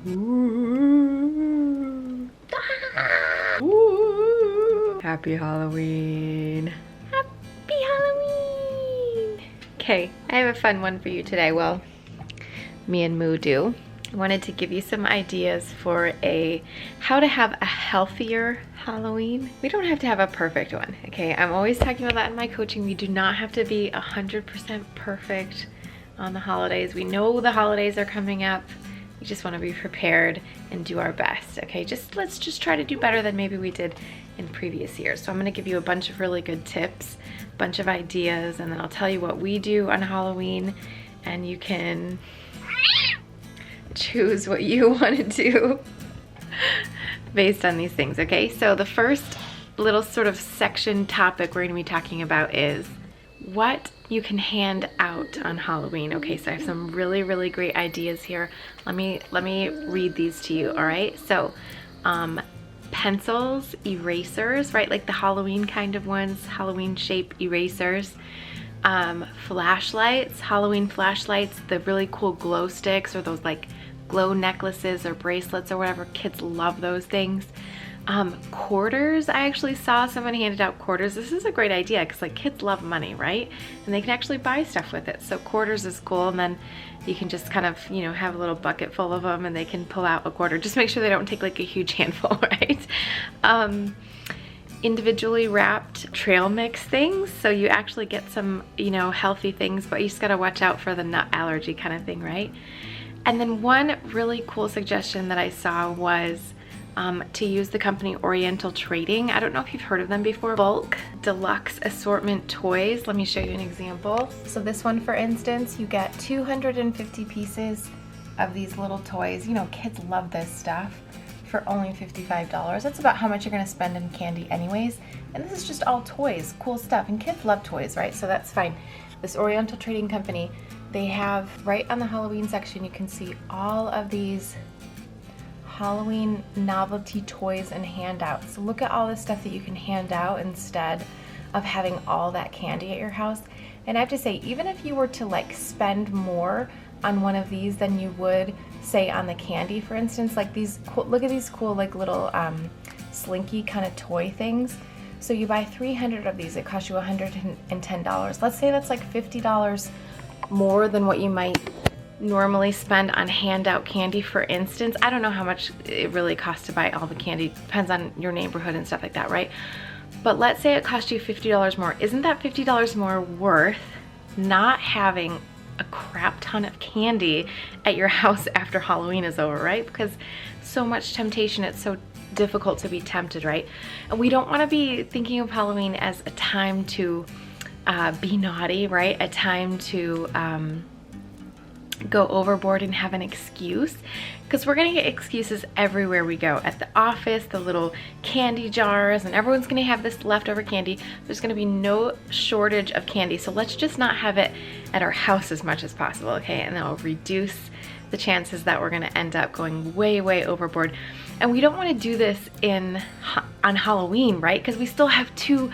Ooh. Ooh. Happy Halloween. Happy Halloween. Okay, I have a fun one for you today. Well, me and Moo do. I wanted to give you some ideas for how to have a healthier Halloween. We don't have to have a perfect one, okay? I'm always talking about that in my coaching. We do not have to be 100% perfect on the holidays. We know the holidays are coming up. We just want to be prepared and do our best, okay? Let's just try to do better than maybe we did in previous years. So I'm going to give you a bunch of really good tips, a bunch of ideas, and then I'll tell you what we do on Halloween, and you can choose what you want to do based on these things, okay? So the first little sort of section topic we're going to be talking about is what you can hand out on Halloween. Okay, so I have some really, really great ideas here. Let me read these to you, all right? So pencils, erasers, right? Like the Halloween kind of ones, Halloween shape erasers. Flashlights, Halloween flashlights, the really cool glow sticks or those like glow necklaces or bracelets or whatever. Kids love those things. Quarters, I actually saw someone handed out quarters. This is a great idea because like kids love money, right? And they can actually buy stuff with it. So quarters is cool, and then you can just kind of, you know, have a little bucket full of them and they can pull out a quarter. Just make sure they don't take like a huge handful, right? Individually wrapped trail mix things, so you actually get some, you know, healthy things, but you just gotta watch out for the nut allergy kind of thing, right? And then one really cool suggestion that I saw was to use the company Oriental Trading. I don't know if you've heard of them before. Bulk deluxe assortment toys. Let me show you an example. So this one, for instance, you get 250 pieces of these little toys. You know, kids love this stuff. For only $55. That's about how much you're gonna spend in candy anyways. And this is just all toys, cool stuff. And kids love toys, right? So that's fine. This Oriental Trading Company, they have right on the Halloween section, you can see all of these Halloween novelty toys and handouts. So look at all the stuff that you can hand out instead of having all that candy at your house. And I have to say, even if you were to like spend more on one of these than you would say on the candy, for instance, like these cool, look at these cool like little slinky kind of toy things. So you buy 300 of these, it costs you $110. Let's say that's like $50 more than what you might normally spend on handout candy, for instance. I don't know how much it really costs to buy all the candy, depends on your neighborhood and stuff like that, right? But let's say it cost you $50 more. Isn't that $50 more worth not having a crap ton of candy at your house after Halloween is over, right? Because so much temptation, it's so difficult to be tempted, right? And we don't want to be thinking of Halloween as a time to be naughty, right? A time to go overboard and have an excuse, because we're gonna get excuses everywhere we go. At the office, the little candy jars, and everyone's gonna have this leftover candy. There's gonna be no shortage of candy, so let's just not have it at our house as much as possible, okay? And that will reduce the chances that we're gonna end up going way, way overboard. And we don't wanna do this on Halloween, right? Because we still have two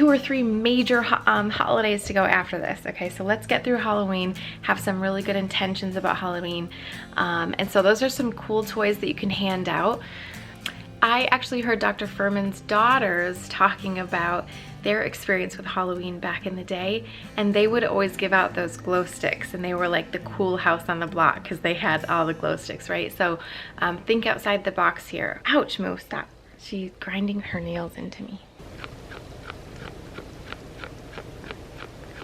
or three major holidays to go after this, okay? So let's get through Halloween, have some really good intentions about Halloween. And so those are some cool toys that you can hand out. I actually heard Dr. Furman's daughters talking about their experience with Halloween back in the day, and they would always give out those glow sticks, and they were like the cool house on the block because they had all the glow sticks, right? So think outside the box here. Ouch, Moo, stop. She's grinding her nails into me.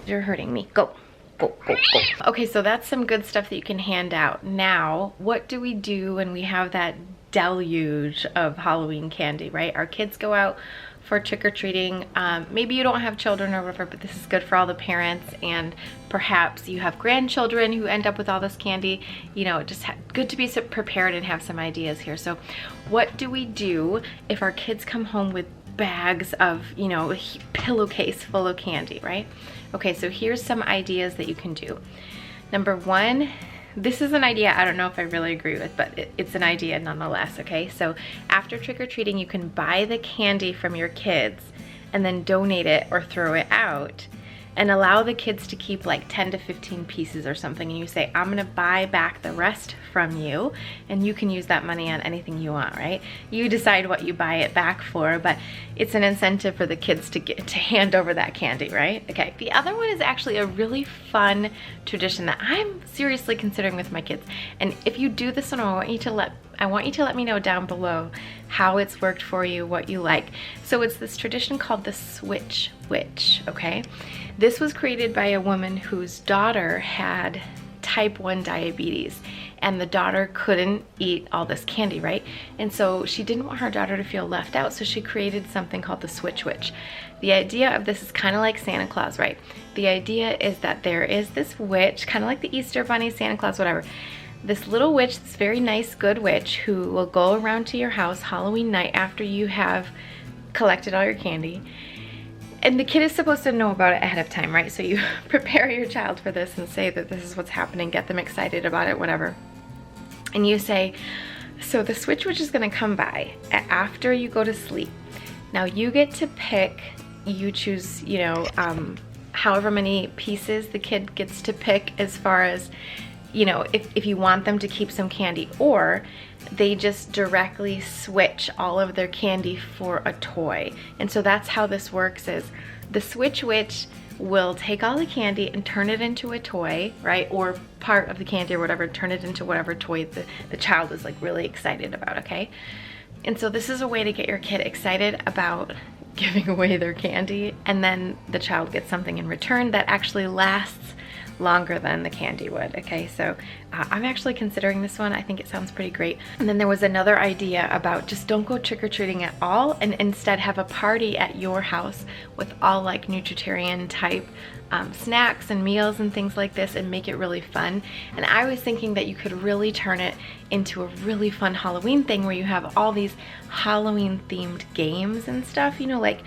You're hurting me. Go, go, go, go. Okay, so that's some good stuff that you can hand out. Now, what do we do when we have that deluge of Halloween candy, right? Our kids go out for trick-or-treating. Maybe you don't have children or whatever, but this is good for all the parents, and perhaps you have grandchildren who end up with all this candy. You know, just good to be prepared and have some ideas here. So what do we do if our kids come home with bags of, you know, a pillowcase full of candy, right? Okay, so here's some ideas that you can do. Number one, this is an idea I don't know if I really agree with, but it's an idea nonetheless, okay? So after trick-or-treating, you can buy the candy from your kids and then donate it or throw it out. and allow the kids to keep like 10 to 15 pieces or something, and you say, I'm gonna buy back the rest from you, and you can use that money on anything you want, right? You decide what you buy it back for, but it's an incentive for the kids to get to hand over that candy, right? Okay, the other one is actually a really fun tradition that I'm seriously considering with my kids. And if you do this one, I want you to let me know down below how it's worked for you, what you like. So it's this tradition called the Switch Witch, okay? This was created by a woman whose daughter had type 1 diabetes, and the daughter couldn't eat all this candy, right? And so she didn't want her daughter to feel left out, so she created something called the Switch Witch. The idea of this is kind of like Santa Claus, right? The idea is that there is this witch, kind of like the Easter Bunny, Santa Claus, whatever. This little witch, this very nice, good witch, who will go around to your house Halloween night after you have collected all your candy. And the kid is supposed to know about it ahead of time, right? So you prepare your child for this and say that this is what's happening, get them excited about it, whatever. And you say, so the Switch Witch is gonna come by after you go to sleep. Now you get to pick, you choose, you know, however many pieces the kid gets to pick, as far as, you know, if you want them to keep some candy, or they just directly switch all of their candy for a toy. And so that's how this works, is the Switch Witch will take all the candy and turn it into a toy, right? Or part of the candy or whatever, turn it into whatever toy the child is like really excited about, okay? And so this is a way to get your kid excited about giving away their candy, and then the child gets something in return that actually lasts longer than the candy would, okay? So I'm actually considering this one. I think it sounds pretty great. And then there was another idea about just don't go trick-or-treating at all, and instead have a party at your house with all like Nutritarian type snacks and meals and things like this, and make it really fun. And I was thinking that you could really turn it into a really fun Halloween thing, where you have all these Halloween themed games and stuff, you know, like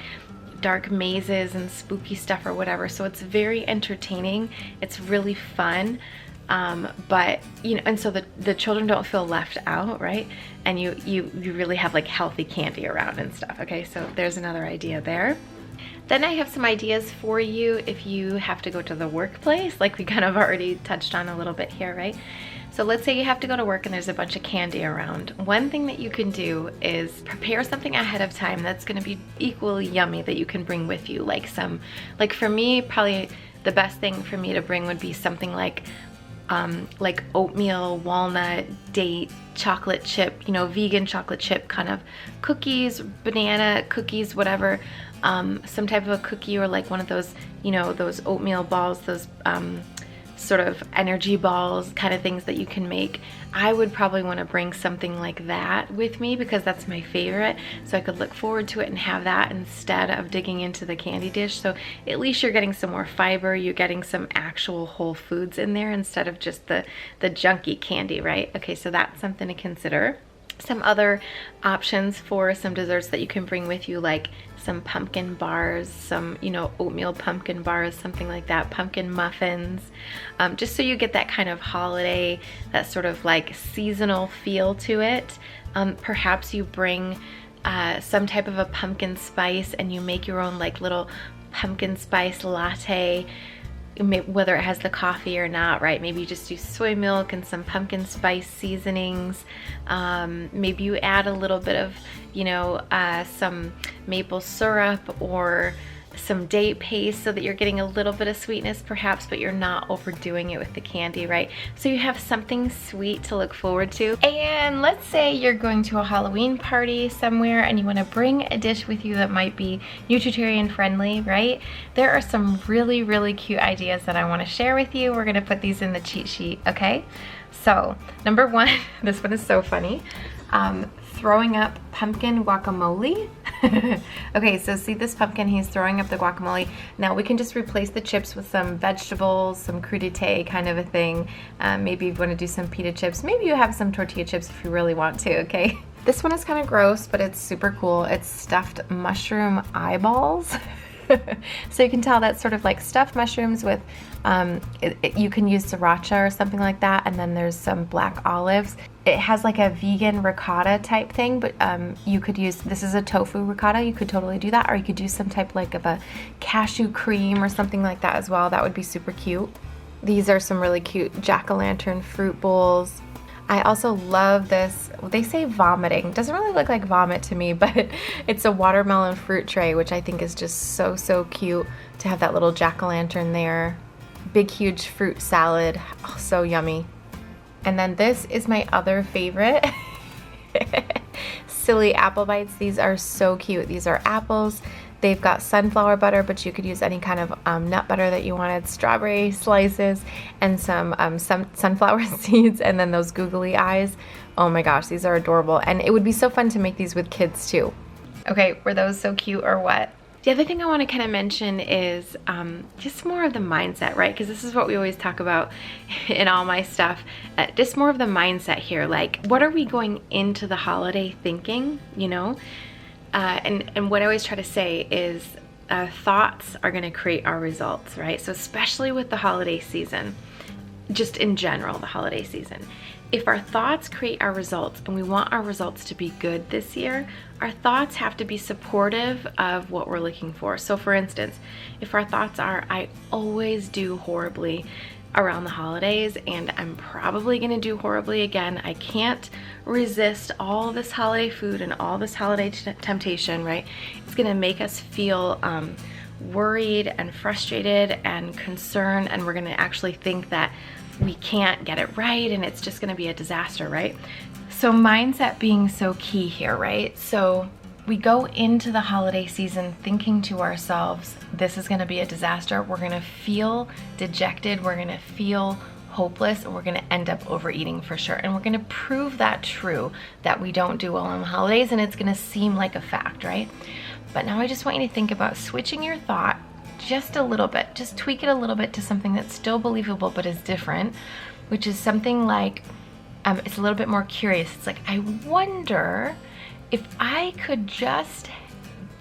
dark mazes and spooky stuff or whatever. So it's very entertaining, it's really fun, but you know, and so the children don't feel left out, right? And you really have like healthy candy around and stuff, okay? So there's another idea there. Then I have some ideas for you if you have to go to the workplace, like we kind of already touched on a little bit here, right? So let's say you have to go to work and there's a bunch of candy around. One thing that you can do is prepare something ahead of time that's gonna be equally yummy that you can bring with you. Like for me, probably the best thing for me to bring would be something like oatmeal, walnut, date, chocolate chip, you know, vegan chocolate chip kind of cookies, banana cookies, whatever. Some type of a cookie, or like one of those, you know, those oatmeal balls, those sort of energy balls kind of things that you can make. I would probably want to bring something like that with me, because that's my favorite, so I could look forward to it and have that instead of digging into the candy dish. So at least you're getting some more fiber, you're getting some actual whole foods in there instead of just the junky candy, right? Okay, so that's something to consider. Some other options for some desserts that you can bring with you, like some pumpkin bars, some, you know, oatmeal pumpkin bars, something like that, pumpkin muffins, just so you get that kind of holiday, that sort of like seasonal feel to it. Perhaps you bring some type of a pumpkin spice and you make your own like little pumpkin spice latte, whether it has the coffee or not, right? Maybe you just use soy milk and some pumpkin spice seasonings. Maybe you add a little bit of, you know, some maple syrup or some date paste, so that you're getting a little bit of sweetness perhaps, but you're not overdoing it with the candy, right? So you have something sweet to look forward to. And let's say you're going to a Halloween party somewhere and you want to bring a dish with you that might be Nutritarian friendly, right? There are some really, really cute ideas that I want to share with you. We're going to put these in the cheat sheet, okay? So number one, this one is so funny. Throwing up pumpkin guacamole. Okay, so see this pumpkin, he's throwing up the guacamole. Now we can just replace the chips with some vegetables, some crudité kind of a thing. Maybe you want to do some pita chips. Maybe you have some tortilla chips if you really want to, okay? This one is kind of gross, but it's super cool. It's stuffed mushroom eyeballs. So you can tell that's sort of like stuffed mushrooms with, you can use sriracha or something like that, and then there's some black olives. it has like a vegan ricotta type thing, but you could use, this is a tofu ricotta, you could totally do that, or you could do some type like of a cashew cream or something like that as well. That would be super cute. These are some really cute jack-o'-lantern fruit bowls. I also love this, they say vomiting. Doesn't really look like vomit to me, but it's a watermelon fruit tray, which I think is just so, so cute to have that little jack-o'-lantern there. Big, huge fruit salad, oh, so yummy. And then this is my other favorite, silly apple bites. These are so cute. These are apples. They've got sunflower butter, but you could use any kind of nut butter that you wanted, strawberry slices, and some sunflower seeds, and then those googly eyes. Oh my gosh, these are adorable. And it would be so fun to make these with kids too. Okay, were those so cute or what? The other thing I want to kind of mention is just more of the mindset, right? Because this is what we always talk about in all my stuff. Just more of the mindset here. Like, what are we going into the holiday thinking, you know? And what I always try to say is thoughts are going to create our results, right? So especially with the holiday season, just in general, the holiday season. If our thoughts create our results and we want our results to be good this year, our thoughts have to be supportive of what we're looking for. So for instance, if our thoughts are, I always do horribly around the holidays and I'm probably gonna do horribly again. I can't resist all this holiday food and all this holiday temptation, right? It's gonna make us feel worried and frustrated and concerned, and we're gonna actually think that we can't get it right and it's just gonna be a disaster, right? So mindset being so key here, right? So we go into the holiday season thinking to ourselves, this is gonna be a disaster. We're gonna feel dejected, we're gonna feel hopeless, and we're gonna end up overeating for sure. And we're gonna prove that true, that we don't do well on the holidays, and it's gonna seem like a fact, right? But now I just want you to think about switching your thought just a little bit, just tweak it a little bit to something that's still believable but is different, which is something like, it's a little bit more curious. It's like, I wonder if I could just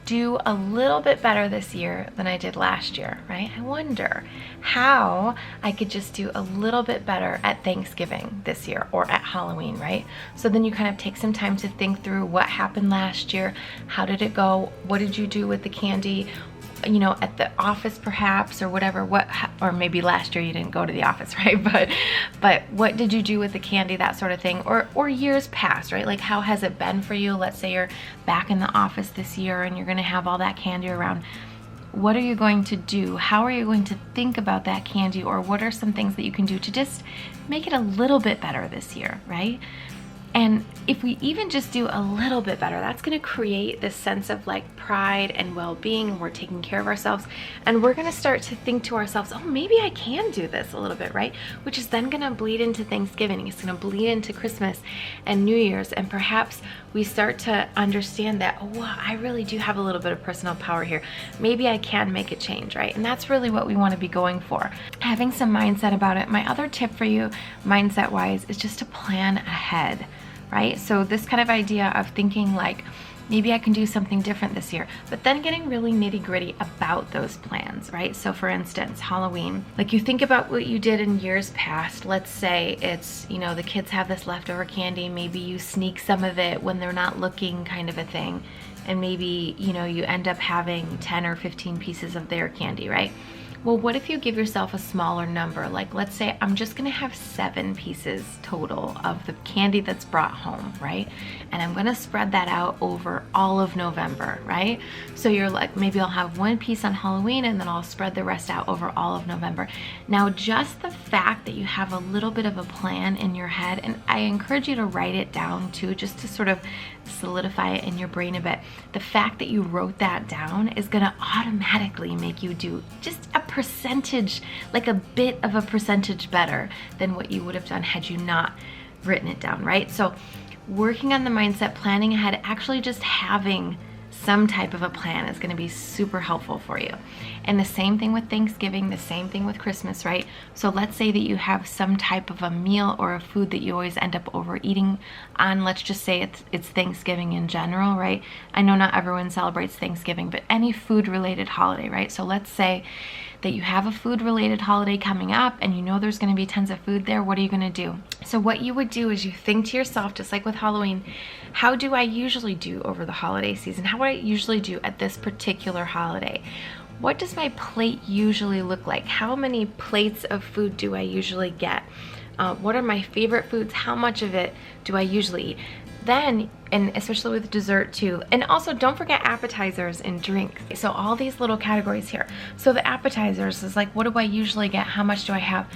do a little bit better this year than I did last year, right? I wonder how I could just do a little bit better at Thanksgiving this year or at Halloween, right? So then you kind of take some time to think through what happened last year, how did it go, what did you do with the candy, you know, at the office perhaps, or whatever, or maybe last year you didn't go to the office, right? But what did you do with the candy, that sort of thing, or years past, right? Like, how has it been for you? Let's say you're back in the office this year and you're gonna have all that candy around. What are you going to do? How are you going to think about that candy? Or what are some things that you can do to just make it a little bit better this year, right? And if we even just do a little bit better, that's going to create this sense of like pride and well-being. We're taking care of ourselves, and we're going to start to think to ourselves, oh, maybe I can do this a little bit, right? Which is then going to bleed into Thanksgiving. It's going to bleed into Christmas and New Year's, and perhaps we start to understand that, oh, wow, I really do have a little bit of personal power here. Maybe I can make a change, right? And that's really what we want to be going for. Having some mindset about it. My other tip for you, mindset-wise, is just to plan ahead. Right? So this kind of idea of thinking like, maybe I can do something different this year, but then getting really nitty gritty about those plans, right? So for instance, Halloween, like you think about what you did in years past. Let's say it's, you know, the kids have this leftover candy, maybe you sneak some of it when they're not looking, kind of a thing. And maybe, you know, you end up having 10 or 15 pieces of their candy, right? Well, what if you give yourself a smaller number? Like, let's say I'm just gonna have 7 pieces total of the candy that's brought home, right? And I'm gonna spread that out over all of November, right? So you're like, maybe I'll have 1 piece on Halloween and then I'll spread the rest out over all of November. Now, just the fact that you have a little bit of a plan in your head, and I encourage you to write it down too, just to sort of solidify it in your brain a bit. The fact that you wrote that down is gonna automatically make you do just a percentage, like a bit of a percentage better than what you would have done had you not written it down, right? So working on the mindset, planning ahead, actually just having some type of a plan is going to be super helpful for you. And the same thing with Thanksgiving, the same thing with Christmas, right? So let's say that you have some type of a meal or a food that you always end up overeating on. Let's just say it's Thanksgiving in general, right? I know not everyone celebrates Thanksgiving, but any food related holiday, right? So let's say that you have a food related holiday coming up and you know there's going to be tons of food there, what are you going to do? So what you would do is you think to yourself, just like with Halloween, how do I usually do over the holiday season? How would I usually do at this particular holiday? What does my plate usually look like? How many plates of food do I usually get? What are my favorite foods? How much of it do I usually eat? Then, and especially with dessert too, and also don't forget appetizers and drinks. So all these little categories here. So the appetizers is like, what do I usually get? How much do I have?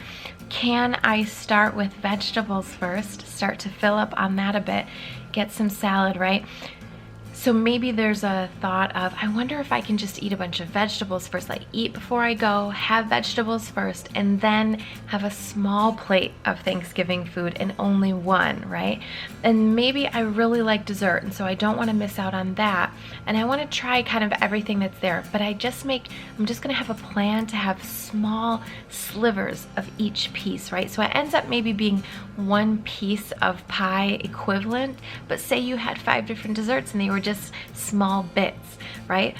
Can I start with vegetables first? Start to fill up on that a bit. Get some salad, right? So maybe there's a thought of, I wonder if I can just eat a bunch of vegetables first, like eat before I go, have vegetables first, and then have a small plate of Thanksgiving food and only one, right? And maybe I really like dessert, and so I don't want to miss out on that. And I want to try kind of everything that's there, but I'm just gonna have a plan to have small slivers of each piece, right? So it ends up maybe being one piece of pie equivalent, but say you had 5 different desserts and they were just small bits, right?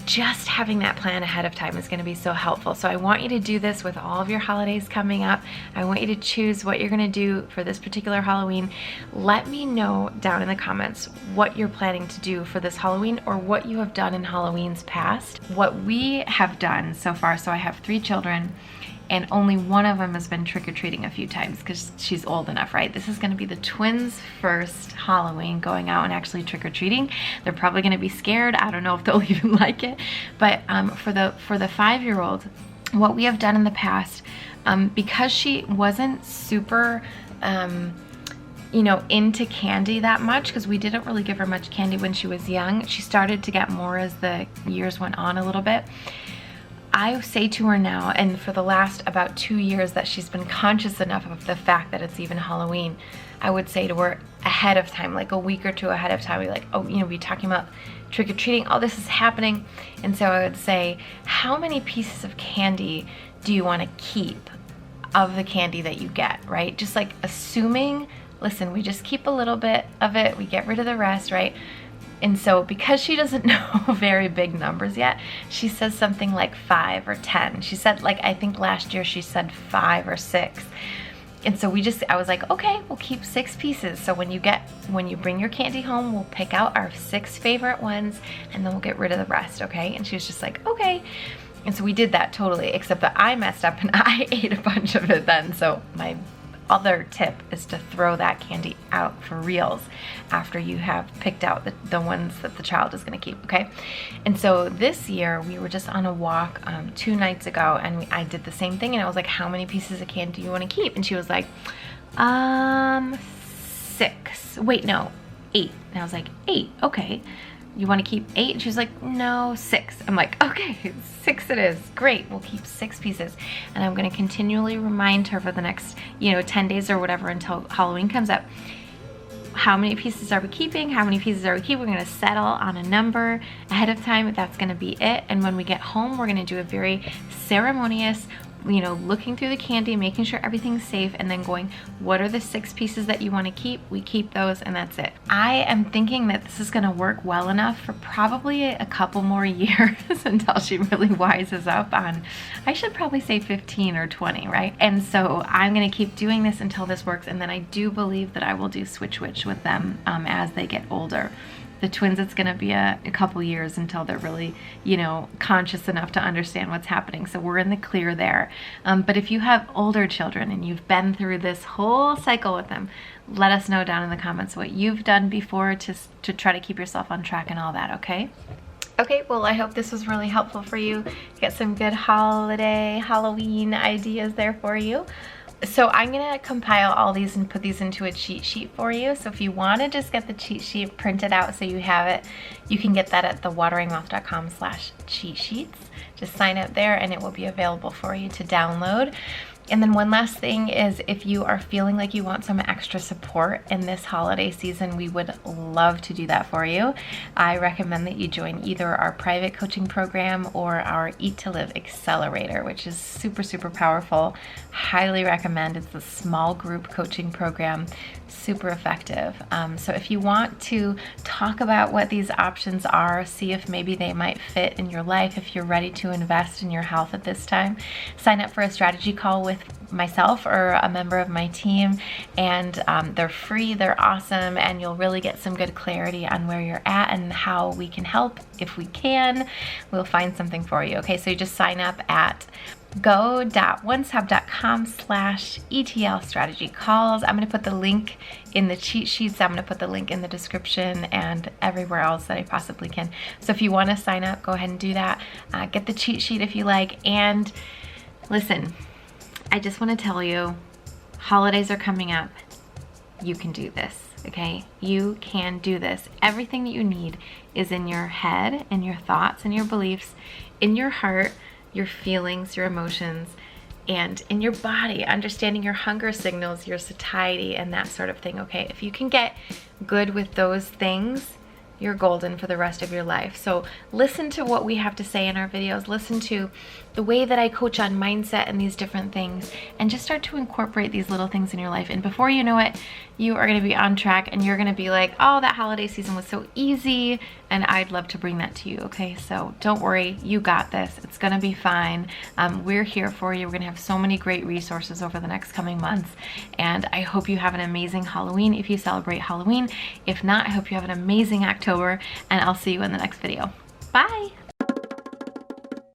Just having that plan ahead of time is going to be so helpful. So I want you to do this with all of your holidays coming up. I want you to choose what you're going to do for this particular Halloween. Let me know down in the comments what you're planning to do for this Halloween or what you have done in Halloween's past. What we have done so far, so I have 3 children, and only one of them has been trick-or-treating a few times because she's old enough, right? This is gonna be the twins' first Halloween going out and actually trick-or-treating. They're probably gonna be scared. I don't know if they'll even like it. But for the 5-year-old, what we have done in the past, because she wasn't super, into candy that much, because we didn't really give her much candy when she was young. She started to get more as the years went on a little bit. I say to her now, and for the last about 2 years that she's been conscious enough of the fact that it's even Halloween, I would say to her ahead of time, like a week or 2 ahead of time, we're like, oh, we're talking about trick-or-treating, oh, this is happening. And so I would say, how many pieces of candy do you want to keep of the candy that you get, right? Just like assuming, listen, we just keep a little bit of it, we get rid of the rest, right? And so because she doesn't know very big numbers yet, she says something like 5 or 10. She said, like, I think last year she said 5 or 6. And so I was like, okay, we'll keep 6 pieces. So when you bring your candy home, we'll pick out our 6 favorite ones and then we'll get rid of the rest, okay? And she was just like, okay. And so we did that totally, except that I messed up and I ate a bunch of it then. So my other tip is to throw that candy out for reals after you have picked out the ones that the child is going to keep, okay? And so this year we were just on a walk 2 nights ago, and I did the same thing, and I was like, how many pieces of candy do you want to keep? And she was like, 6. Wait, no, 8. And I was like, 8, okay. You want to keep 8? And she was like, no, 6. I'm like, okay, 6 it is. Great, we'll keep 6 pieces. And I'm going to continually remind her for the next, 10 days or whatever until Halloween comes up. How many pieces are we keeping? How many pieces are we keeping? We're going to settle on a number ahead of time. That's going to be it. And when we get home, we're going to do a very ceremonious, looking through the candy, making sure everything's safe, and then going, what are the 6 pieces that you want to keep? We keep those, and that's it. I am thinking that this is going to work well enough for probably a couple more years until she really wises up on, I should probably say 15 or 20, right? And so I'm going to keep doing this until this works, and then I do believe that I will do Switch Witch with them as they get older. The twins, it's going to be a couple years until they're really, conscious enough to understand what's happening. So we're in the clear there. But if you have older children and you've been through this whole cycle with them, let us know down in the comments what you've done before to try to keep yourself on track and all that, okay? Okay, well, I hope this was really helpful for you. Get some good Halloween ideas there for you. So I'm going to compile all these and put these into a cheat sheet for you. So if you want to just get the cheat sheet printed out so you have it, you can get that at thewateringmouth.com/cheat sheets. Just sign up there and it will be available for you to download. And then one last thing is, if you are feeling like you want some extra support in this holiday season, we would love to do that for you. I recommend that you join either our private coaching program or our Eat to Live Accelerator, which is super, super powerful. Highly recommend. It's a small group coaching program, super effective. So if you want to talk about what these options are, see if maybe they might fit in your life, if you're ready to invest in your health at this time, sign up for a strategy call with myself or a member of my team, and they're free, they're awesome, and you'll really get some good clarity on where you're at and how we can help. If we can, we'll find something for you. Okay, so you just sign up at go.onestop.com/ETL strategy calls. I'm going to put the link in the cheat sheets. I'm going to put the link in the description and everywhere else that I possibly can. So if you want to sign up, go ahead and do that. Get the cheat sheet if you like. And listen, I just want to tell you, holidays are coming up. You can do this, okay? You can do this. Everything that you need is in your head, in your thoughts, and your beliefs, in your heart, your feelings, your emotions, and in your body, understanding your hunger signals, your satiety, and that sort of thing, okay? If you can get good with those things, you're golden for the rest of your life. So listen to what we have to say in our videos, listen to the way that I coach on mindset and these different things, and just start to incorporate these little things in your life. And before you know it, you are gonna be on track, and you're gonna be like, oh, that holiday season was so easy, and I'd love to bring that to you, okay? So don't worry, you got this. It's gonna be fine. We're here for you. We're gonna have so many great resources over the next coming months, and I hope you have an amazing Halloween if you celebrate Halloween. If not, I hope you have an amazing October, and I'll see you in the next video. Bye.